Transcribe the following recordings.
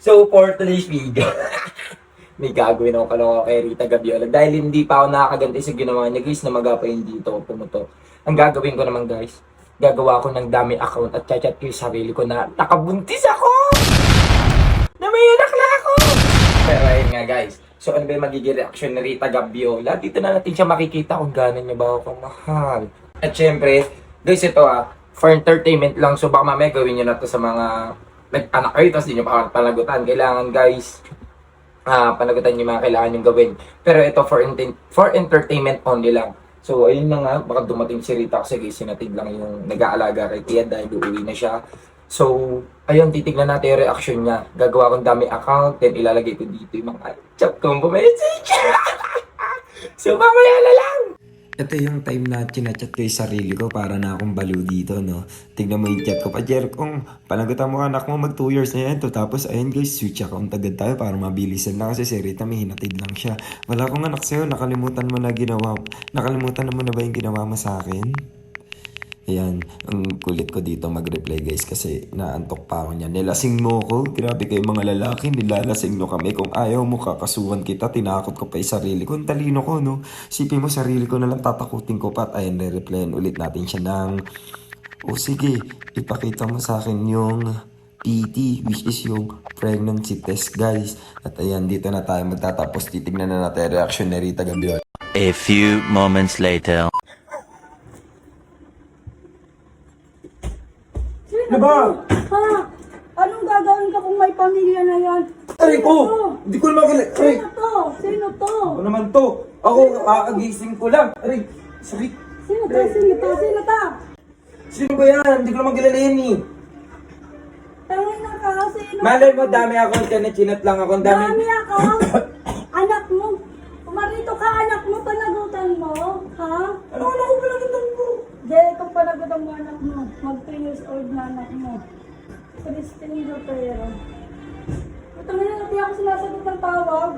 So, for today's video, may gagawin ako kaloka kay Rita Gabiola. Dahil hindi pa ako nakakaganti sa ginawa niya, guys, na magapain dito o pumuto. Ang gagawin ko naman, guys, gagawa ko ng dami account at chat ko yung sarili ko na nakabuntis ako! Na may anak na ako! Pero ayun nga, guys. So, ano ba yung magiging reaction ni Rita Gabiola? Dito na natin siya makikita kung gano'n niya ba ako mahal. At syempre, guys, ito for entertainment lang. So, baka mamaya gawin niyo na to sa mga nag-anak kayo, tapos di nyo pa panagutan. Kailangan, guys, panagutan nyo mga kailangan nyo gawin. Pero ito for entertainment only lang. So, ayun na nga, baka dumating si Rita kasi guys, sinatid lang yung nag-aalaga kay Tia dahil uuwi na siya. So, ayun, titignan natin yung reaction niya. Gagawa kong dami account, then ilalagay ko dito yung mga chat combo message. So, mamaya na lang! Ito yung time na chinachat ko yung sarili ko para na akong balo dito, no? Tignan mo yung chat ko pa, Jerkong, panagutan mo anak mo, mag 2 years na yan to. Tapos, ayun guys, switch account agad tayo para mabilisan lang kasi si Rita may hinatid lang siya. Wala akong anak sa'yo, nakalimutan mo na ba yung ginawa mo sa akin? Ayan, ang kulit ko dito mag-reply guys kasi naantok pa ako niyan. Nilasing mo ko, grabe kayo mga lalaki, nilalasing nyo kami. Kung ayaw mo kakasuhan kita, tinakot ko pa yung sarili ko. Ang talino ko, no? Sipin mo sarili ko na lang tatakutin ko pa at ayun, re-replyan ulit natin siya ng sige, ipakita mo sa akin yung PT, which is yung pregnancy test guys. At ayan, dito na tayo magtatapos. Titignan na natin reaction ni Rita Gabiola. A few moments later. Ano ba? Ha? Anong gagawin ka kung may pamilya na yan? Aray ko! Hindi ko naman kilala. Aray! Sino to? Sino to? Ano naman to? Ako, kakagising ko lang. Aray! Sakit! Sino to? Sino to? Sino to? Sino ba yan? Hindi ko naman kilala yan eh. Tangin na ka, sino? Malay mo, dami account ka na chinat lang ako. Ang dami. Dami ako. Anak mo. Pumarito ka, anak mo, panagutan mo. Ha? Ano ko palagutan ko? Jay, kung panagutan mo anak mo, mag 3 years old na anak mo. Christine Dutero. Ito na yun, hindi ako sinasagot ng tawag.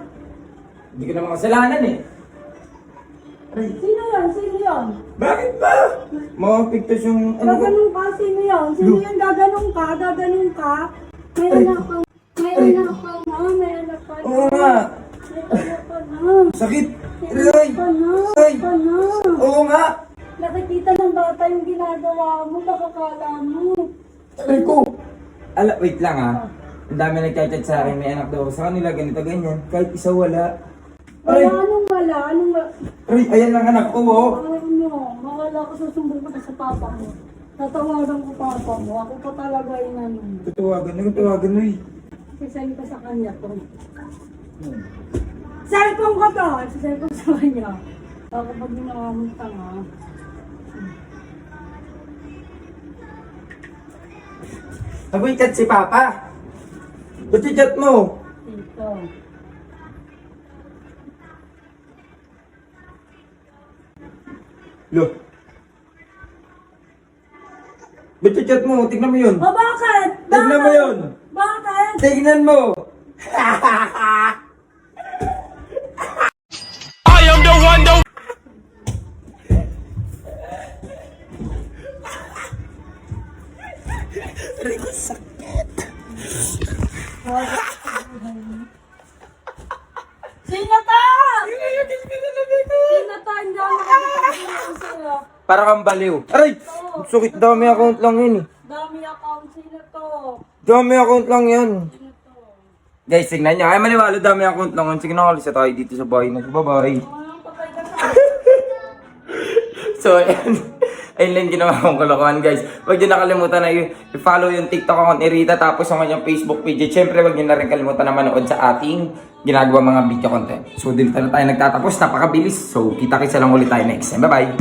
Hindi ko naman kasalanan eh. Aray! Sino yan? Sino yan? Bakit ba? Mga pictures yung ano ko. Gaganong ka? Sino yan? Sino yan? Gaganong ka? Gaganong ka? May anak ka. May anak ka na. May anak ka na. Oo nga. May anak ka na. Sakit! May Aray! anak ka na. Ay! Ka na. Oo nga! Nakikita ng bata yung ginagawa mo. Nakakala mo. Aray ko! Wait lang Ang dami nagchat-chat sa akin. May anak daw sa kanila. Ganito, ganyan. Kahit isa wala. Wala, Aray! anong wala? Anong wala? Aray! Ayan lang anak ko Ano? Mawala ko susumbong ko na sa papa mo. Tatawagan ko papa mo. Ako pa talaga yung ano. Tatawagan mo eh. Sisend ko sa kanya to. Cellphone ko to! Sisend ko sa kanya. Ako pag ginawa mo tanga. Nag-chat si Papa. Ba't chat mo? Dito. Lo. Ba't chat mo? Tignan mo yun. O bakit? Tignan mo yun. Bakit? Tignan mo. I am the one that Aray ko sakit. Sino to? Sino to? Hindi ako nakakapagpapalala sa'yo. Para kang baliw. Aray! Ang sakit. Dami account lang yun eh. Dami account. Sino to? Dami account lang yan. Sino to? Guys, tignan nyo. Ay, maniwala dami account lang yan. Sige na, kalisa tayo dito sa bahay na. Bye-bye. Anong patay ka sa So, ayan. Ayun lang ginawa kong kalokohan, guys. Huwag nyo nakalimutan na i-follow yung TikTok account ni Rita, tapos yung kanyang Facebook page. Siyempre, huwag nyo na rin kalimutan na manood sa ating ginagawa mga video content. So, dito na tayo nagtatapos. Napakabilis. So, kita-kitsa lang ulit tayo next time. Bye-bye!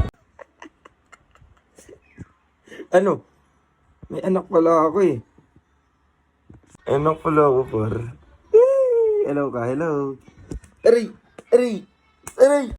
Ano? May anak pala ako eh. Anak pala ako, par. Hello ka, hello. Aray! Aray! Aray!